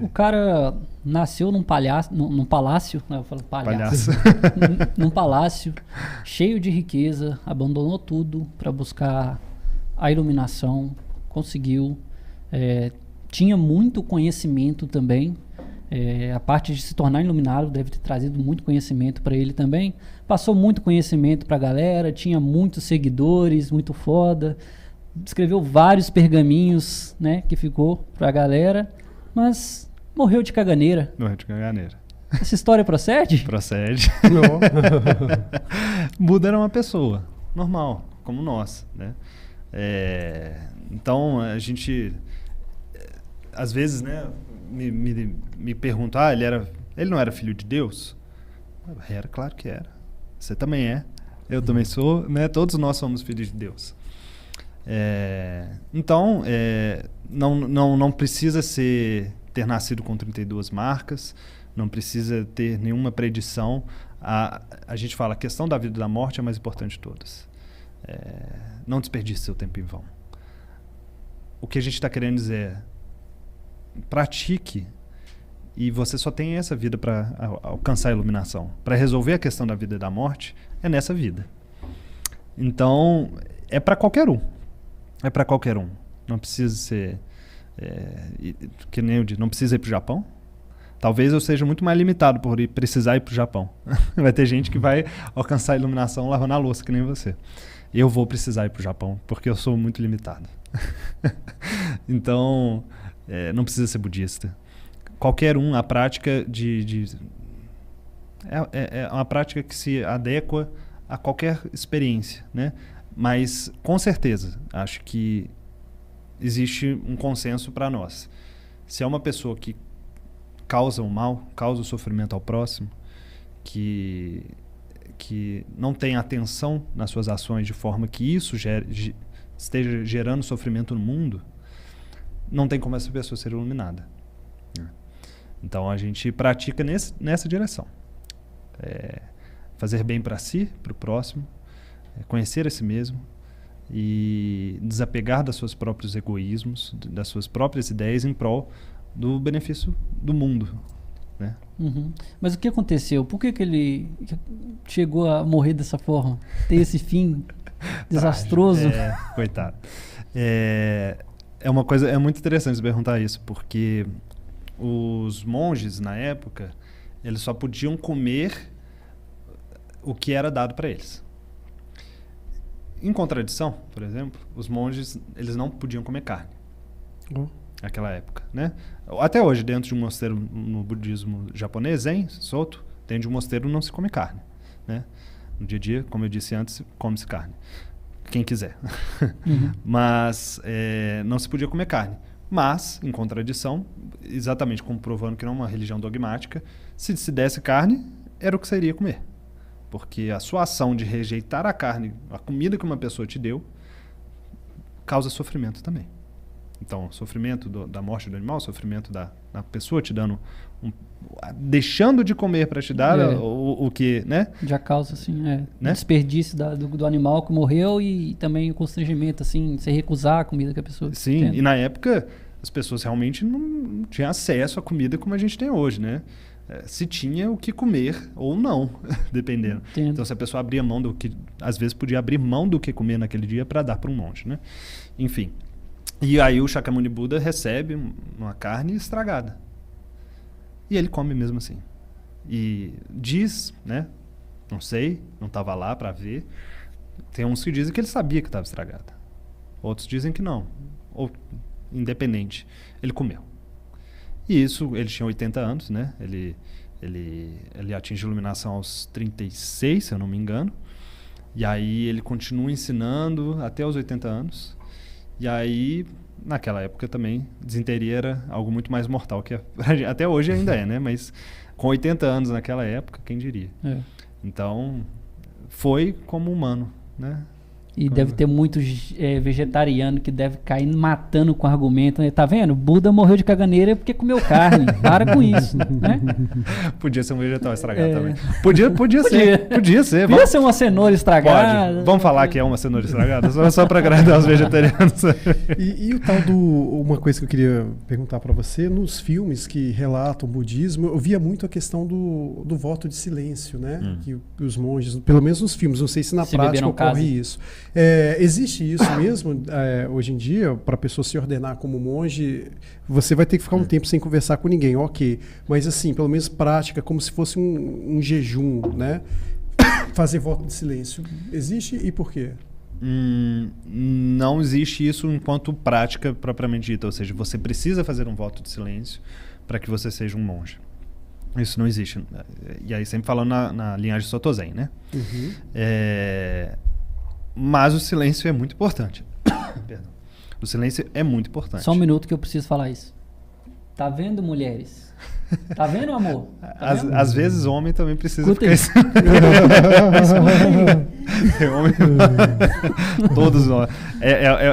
O cara nasceu num palhaço, num palácio, né? Eu falo palhaço. Num palácio cheio de riqueza, abandonou tudo para buscar a iluminação, conseguiu, tinha muito conhecimento também, a parte de se tornar iluminado deve ter trazido muito conhecimento para ele também, passou muito conhecimento para a galera, tinha muitos seguidores, muito foda, escreveu vários pergaminhos, né, que ficou para a galera. Mas morreu de caganeira. Morreu de caganeira. Essa história procede? Procede. Buda era uma pessoa normal, como nós, né? Então, a gente... Às vezes, né, me perguntam, ele não era filho de Deus? Era, claro que era. Você também é. Eu também sou, né? Todos nós somos filhos de Deus. Então, não precisa ter nascido com 32 marcas, não precisa ter nenhuma predição. A gente fala, a questão da vida e da morte é a mais importante de todas. Não desperdice seu tempo em vão. O que a gente está querendo dizer é, pratique, e você só tem essa vida para alcançar a iluminação. Para resolver a questão da vida e da morte, é nessa vida. Então, é para qualquer um. É para qualquer um. Não precisa ser... que nem eu disse, não precisa ir para o Japão. Talvez eu seja muito mais limitado por precisar ir para o Japão. Vai ter gente que vai alcançar a iluminação lavando a louça, que nem você. Eu vou precisar ir para o Japão, porque eu sou muito limitado. Então, não precisa ser budista. Qualquer um, a prática é uma prática que se adequa a qualquer experiência, né? Mas, com certeza, acho que existe um consenso para nós. Se é uma pessoa que causa o mal, causa o sofrimento ao próximo, que não tem atenção nas suas ações de forma que isso esteja gerando sofrimento no mundo, não tem como essa pessoa ser iluminada. Então, a gente pratica nessa direção. Fazer bem para si, para o próximo, conhecer a si mesmo e desapegar dos seus próprios egoísmos, das suas próprias ideias em prol do benefício do mundo, né? Uhum. Mas o que aconteceu? Por que ele chegou a morrer dessa forma? Ter esse fim desastroso? Coitado. Uma coisa, muito interessante você perguntar isso, porque os monges na época, eles só podiam comer o que era dado para eles. Em contradição, por exemplo, os monges, eles não podiam comer carne. Naquela época, né? Até hoje, dentro de um mosteiro no budismo japonês, Zen, Soto, dentro de um mosteiro não se come carne, né? No dia a dia, como eu disse antes, come-se carne. Quem quiser. Uhum. Mas não se podia comer carne. Mas, em contradição, exatamente comprovando que não é uma religião dogmática, se desse carne, era o que você iria comer. Porque a sua ação de rejeitar a carne, a comida que uma pessoa te deu, causa sofrimento também. Então, sofrimento da morte do animal, sofrimento da pessoa te dando, deixando de comer para te dar o que, né? Já causa, assim, né? Desperdício do animal que morreu e também o constrangimento, assim, você recusar a comida que a pessoa Sim, tem. E na época as pessoas realmente não tinham acesso à comida como a gente tem hoje, né? Se tinha o que comer ou não, dependendo. Entendo. Então, se a pessoa abria mão do que... Às vezes podia abrir mão do que comer naquele dia para dar para um monte, né? Enfim. E aí o Shakyamuni Buda recebe uma carne estragada. E ele come mesmo assim. E diz, né? Não sei, não estava lá para ver. Tem uns que dizem que ele sabia que estava estragada. Outros dizem que não. Ou, independente, ele comeu. E isso, ele tinha 80 anos, né? Ele atinge a iluminação aos 36, se eu não me engano. E aí ele continua ensinando até os 80 anos. E aí, naquela época também, desinteria era algo muito mais mortal que até hoje ainda é, né? Mas com 80 anos naquela época, quem diria? Então, foi como humano, né? E deve ter muitos vegetariano que deve cair matando com argumento, né? Tá vendo? Buda morreu de caganeira porque comeu carne. Para com isso, né? Podia ser um vegetal estragado também. Podia ser. Podia ser. Podia ser uma cenoura estragada. Pode. Vamos falar que é uma cenoura estragada? Só para agradar os vegetarianos. E o tal uma coisa que eu queria perguntar para você, nos filmes que relatam o budismo, eu via muito a questão do voto de silêncio, né? Que os monges, pelo menos nos filmes, não sei se na prática ocorre isso. Existe isso mesmo hoje em dia? Para a pessoa se ordenar como monge, você vai ter que ficar um tempo sem conversar com ninguém, ok. Mas assim, pelo menos prática, como se fosse um jejum, né? Fazer voto de silêncio. Existe e por quê? Não existe isso enquanto prática propriamente dita. Ou seja, você precisa fazer um voto de silêncio para que você seja um monge. Isso não existe. E aí sempre falando na linhagem Soto Zen, né? Uhum. Mas o silêncio é muito importante. Perdão. O silêncio é muito importante. Só um minuto que eu preciso falar isso. Tá vendo, mulheres? Tá vendo, amor? Tá vendo? Às vezes homem também precisa Escuta ficar... homem... Todos nós.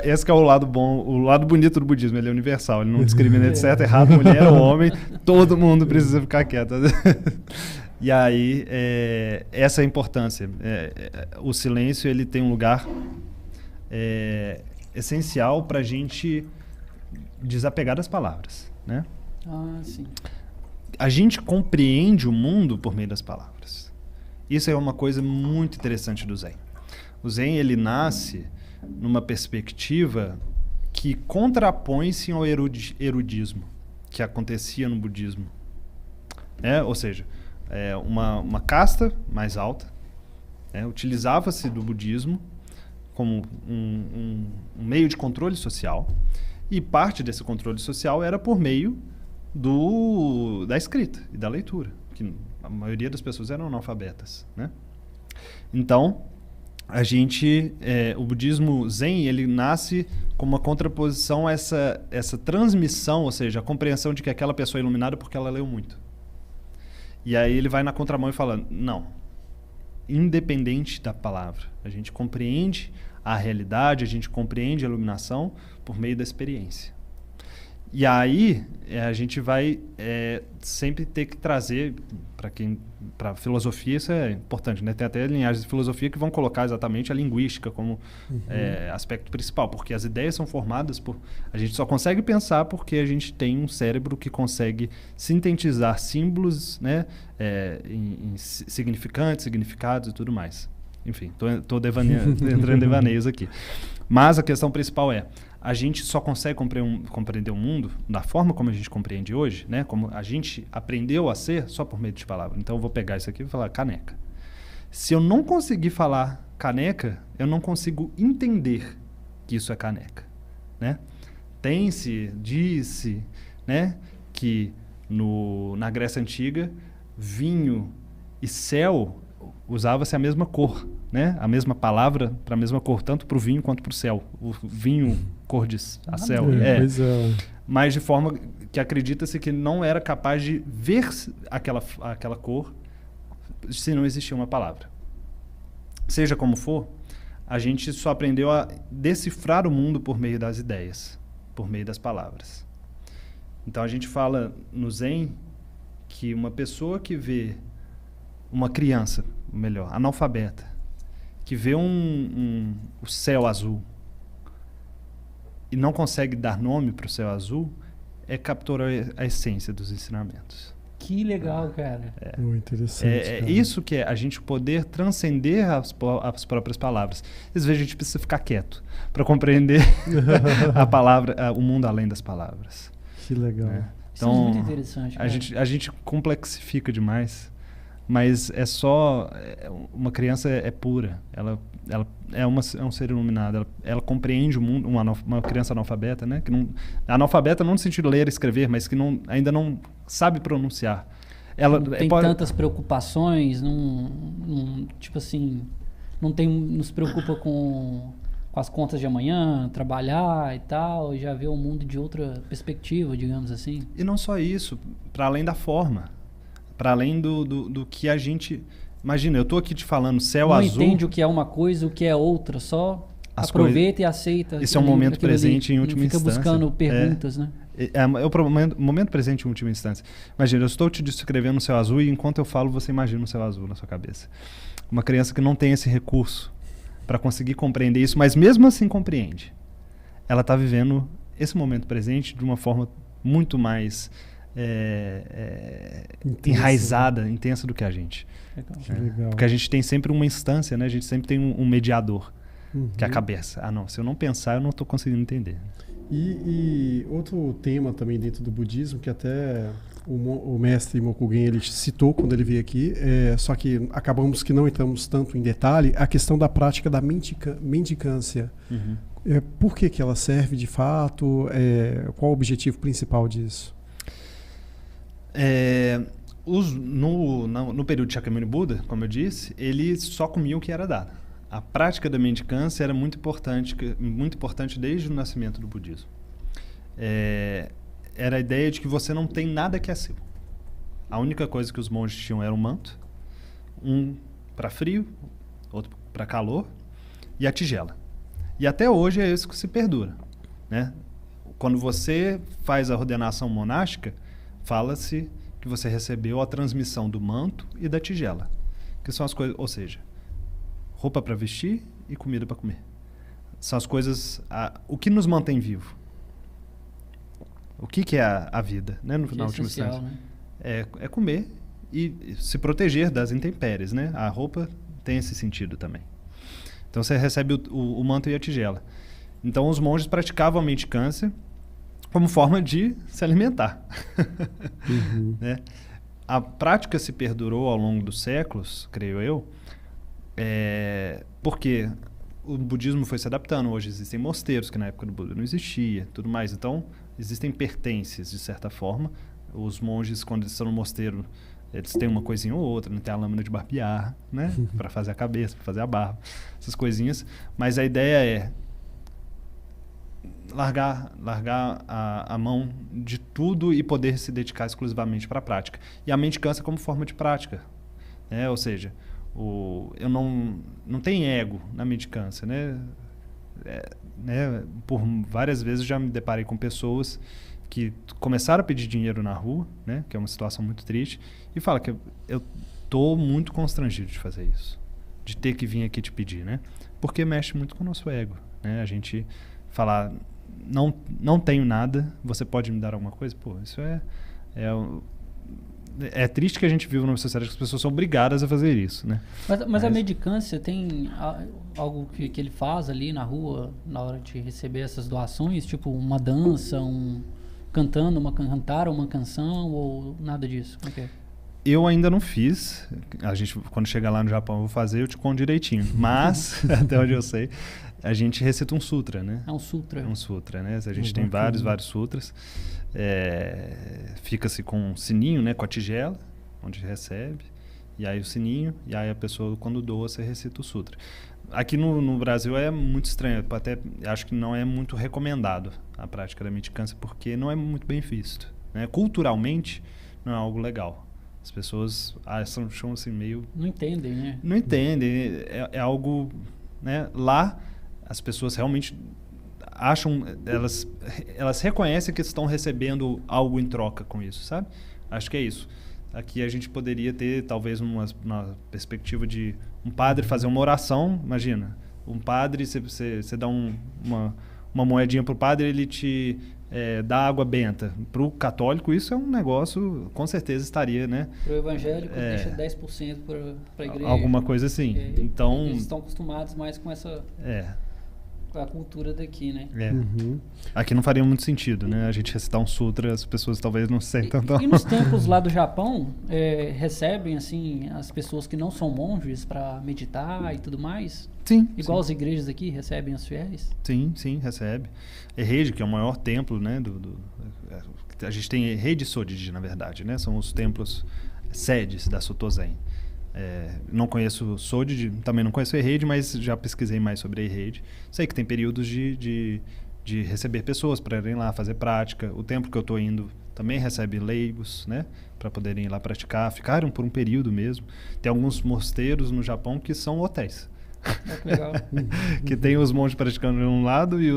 Esse que é o lado bom, o lado bonito do budismo. Ele é universal, ele não discrimina de certo, errado, mulher ou homem. Todo mundo precisa ficar quieto. E aí, essa é a importância. O silêncio, ele tem um lugar essencial para a gente desapegar das palavras, né? Ah, sim. A gente compreende o mundo por meio das palavras. Isso é uma coisa muito interessante do Zen. O Zen, ele nasce numa perspectiva que contrapõe-se ao erudismo que acontecia no budismo. Ou seja, uma casta mais alta utilizava-se do budismo como um meio de controle social, e parte desse controle social era por meio da escrita e da leitura, que a maioria das pessoas eram analfabetas, né? Então, o budismo Zen, ele nasce como uma contraposição a essa transmissão, ou seja, a compreensão de que aquela pessoa é iluminada porque ela leu muito. E aí ele vai na contramão e fala, não, independente da palavra, a gente compreende a realidade, a gente compreende a iluminação por meio da experiência. E aí a gente vai sempre ter que trazer, para a filosofia isso é importante, né? Tem até linhagens de filosofia que vão colocar exatamente a linguística como aspecto principal, porque as ideias são formadas a gente só consegue pensar porque a gente tem um cérebro que consegue sintetizar símbolos, né? Em significantes, significados e tudo mais. Enfim, estou entrando em devaneios aqui. Mas a questão principal a gente só consegue compreender o mundo da forma como a gente compreende hoje, né? Como a gente aprendeu a ser só por meio de palavras. Então eu vou pegar isso aqui e vou falar caneca. Se eu não conseguir falar caneca, eu não consigo entender que isso é caneca, né? Diz-se, né, que na Grécia Antiga, vinho e céu usava-se a mesma cor, né? A mesma palavra para a mesma cor, tanto para o vinho quanto para o céu. O vinho, cor de céu. Mas de forma que acredita-se que não era capaz de ver aquela cor se não existia uma palavra. Seja como for, a gente só aprendeu a decifrar o mundo por meio das ideias, por meio das palavras. Então a gente fala no Zen que uma pessoa que vê uma criança, melhor, analfabeta, que vê o céu azul e não consegue dar nome para o céu azul, capturou a essência dos ensinamentos. Que legal, cara. Muito interessante. Isso que é a gente poder transcender as próprias palavras. Às vezes a gente precisa ficar quieto para compreender a palavra, o mundo além das palavras. Que legal. Então, isso é muito interessante. A gente complexifica demais. Mas uma criança é pura, ela é um ser iluminado, ela compreende o mundo, uma criança analfabeta, né? Analfabeta não no sentido de ler e escrever, mas que ainda não sabe pronunciar. Ela não tem tantas preocupações, tipo assim, não se preocupa com as contas de amanhã, trabalhar e tal, já vê o mundo de outra perspectiva, digamos assim. E não só isso, para além da forma. Para além do que a gente... Imagina, eu estou aqui te falando céu azul... Não entende o que é uma coisa, o que é outra, só aproveita e aceita. Esse é um momento presente em última instância. Não fica buscando perguntas, né? É o momento presente em última instância. Imagina, eu estou te descrevendo o céu azul e enquanto eu falo, você imagina o céu azul na sua cabeça. Uma criança que não tem esse recurso para conseguir compreender isso, mas mesmo assim compreende. Ela está vivendo esse momento presente de uma forma muito mais enraizada, intensa do que a gente. Legal. Porque a gente tem sempre uma instância, né? A gente sempre tem um mediador, que é a cabeça. Ah, não, se eu não pensar, eu não estou conseguindo entender. E outro tema também dentro do budismo, que até o mestre Mokugen ele citou quando ele veio aqui, só que acabamos que não entramos tanto em detalhe, a questão da prática da mendicância. Uhum. Por que ela serve de fato? Qual o objetivo principal disso? No período de Shakyamuni Buda, como eu disse, ele só comia o que era dado. A prática da mendicância era muito importante desde o nascimento do budismo. Era a ideia de que você não tem nada que é seu. A única coisa que os monges tinham era um manto, um para frio, outro para calor, e a tigela. E até hoje é isso que se perdura, né? Quando você faz a ordenação monástica, fala-se que você recebeu a transmissão do manto e da tigela, que são as coisas, ou seja, roupa para vestir e comida para comer. São as coisas, o que nos mantém vivo. O que é a vida, né, na última instância? Né? É comer e se proteger das intempéries, né? A roupa tem esse sentido também. Então você recebe o manto e a tigela. Então os monges praticavam a mendicância como forma de se alimentar. Uhum. Né? A prática se perdurou ao longo dos séculos, creio eu, porque o budismo foi se adaptando. Hoje existem mosteiros que na época do Buda não existia, tudo mais. Então existem pertences, de certa forma. Os monges, quando eles estão no mosteiro, eles têm uma coisinha ou outra, não tem a lâmina de barbear, né? Para fazer a cabeça, para fazer a barba, essas coisinhas. Mas a ideia é largar a mão de tudo e poder se dedicar exclusivamente para a prática. E a mendicância como forma de prática, né? Ou seja, eu não tem ego na mendicância, né? Por várias vezes já me deparei com pessoas que começaram a pedir dinheiro na rua, né? Que é uma situação muito triste, e fala que eu tô muito constrangido de fazer isso, de ter que vir aqui te pedir, né? Porque mexe muito com o nosso ego, né? A gente falar, não tenho nada, você pode me dar alguma coisa? Pô, isso é triste que a gente vive numa sociedade que as pessoas são obrigadas a fazer isso, né? Mas a mendicância tem algo que ele faz ali na rua na hora de receber essas doações, tipo uma dança, cantar uma canção ou nada disso? Como é que é? Eu ainda não fiz. A gente, quando chegar lá no Japão, eu vou fazer, eu te conto direitinho. Mas, até onde eu sei, a gente recita um sutra, né? É um sutra. É um sutra, né? A gente tem vários sutras. Fica-se com um sininho, né? Com a tigela, onde recebe. E aí o sininho. E aí a pessoa, quando doa, você recita o sutra. Aqui no Brasil é muito estranho. Até acho que não é muito recomendado a prática da mendicância, porque não é muito bem visto, né? Culturalmente, não é algo legal. As pessoas acham assim meio... Não entendem, né? Não entendem. É algo... Né? Lá, as pessoas realmente acham... Elas reconhecem que estão recebendo algo em troca com isso, sabe? Acho que é isso. Aqui a gente poderia ter, talvez, uma perspectiva de um padre fazer uma oração. Imagina, um padre, você dá uma moedinha pro padre, ele te... da água benta. Para o católico, isso é um negócio, com certeza estaria, né? Para o evangélico, deixa 10% para a igreja. Alguma coisa assim. Então, eles estão acostumados mais com essa... com a cultura daqui, né? Uhum. Aqui não faria muito sentido, né? A gente recitar um sutra, as pessoas talvez não se tanto... E nos templos lá do Japão, recebem, assim, as pessoas que não são monges para meditar e tudo mais? Sim. Igual sim. as igrejas aqui recebem os fiéis? Sim, recebe. Eheji, que é o maior templo, né? A gente tem Eheji e Sodiji, na verdade, né? São os templos sedes da Soto Zen. Não conheço Sodiji, também não conheço Eheji, mas já pesquisei mais sobre Eheji. Sei que tem períodos de receber pessoas para irem lá fazer prática. O templo que eu estou indo também recebe leigos, né? Para poderem ir lá praticar. Ficaram por um período mesmo. Tem alguns mosteiros no Japão que são hotéis. Que legal. Que tem os monges praticando de um lado e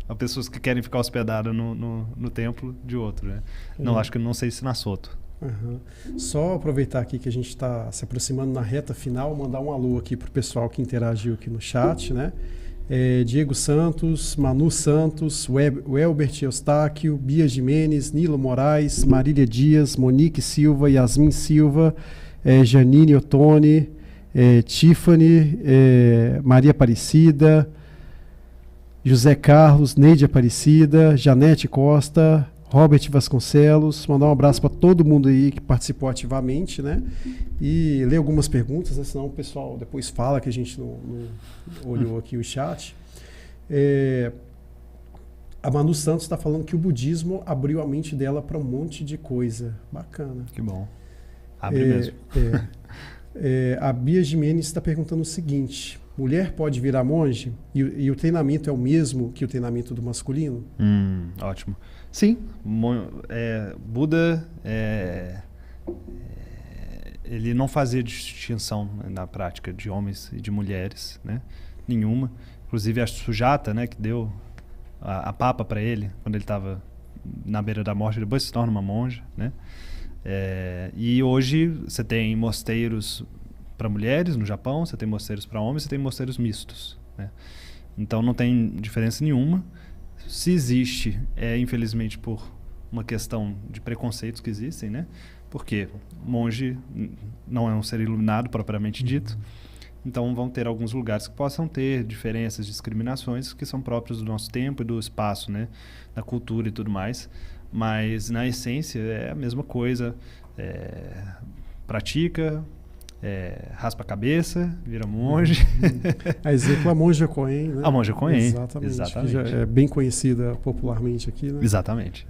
as pessoas que querem ficar hospedadas no templo de outro, né? Não, acho que não sei se na Soto. Uhum. Só aproveitar aqui que a gente está se aproximando na reta final, mandar um alô aqui para o pessoal que interagiu aqui no chat, né? Diego Santos, Manu Santos, Welbert Eustáquio, Bia Jimenez, Nilo Moraes, Marília Dias, Monique Silva, Yasmin Silva, Janine Ottoni, Tiffany, Maria Aparecida, José Carlos, Neide Aparecida, Janete Costa, Robert Vasconcelos. Mandar um abraço para todo mundo aí que participou ativamente, né? E ler algumas perguntas, né? Senão o pessoal depois fala que a gente não olhou aqui o chat. A Manu Santos está falando que o budismo abriu a mente dela para um monte de coisa. Bacana. Que bom. Abre mesmo. A Bia Jimenez está perguntando o seguinte: mulher pode virar monge? E o treinamento é o mesmo que o treinamento do masculino? Ótimo. Sim. Buda ele não fazia distinção na prática de homens e de mulheres, né? Nenhuma. Inclusive a Sujata, né, que deu a papa para ele quando ele estava na beira da morte, depois se torna uma monja, né? E hoje você tem mosteiros para mulheres no Japão, você tem mosteiros para homens, você tem mosteiros mistos, né? Então não tem diferença nenhuma. Se existe, infelizmente por uma questão de preconceitos que existem, né? Porque monge não é um ser iluminado propriamente dito. Então vão ter alguns lugares que possam ter diferenças, discriminações que são próprios do nosso tempo e do espaço, né? Da cultura e tudo mais. Mas na essência é a mesma coisa. Pratica, raspa a cabeça, vira monge. A exemplo, a monja Coen, né? A monja Coen. Exatamente. Que já é bem conhecida popularmente aqui, né? Exatamente.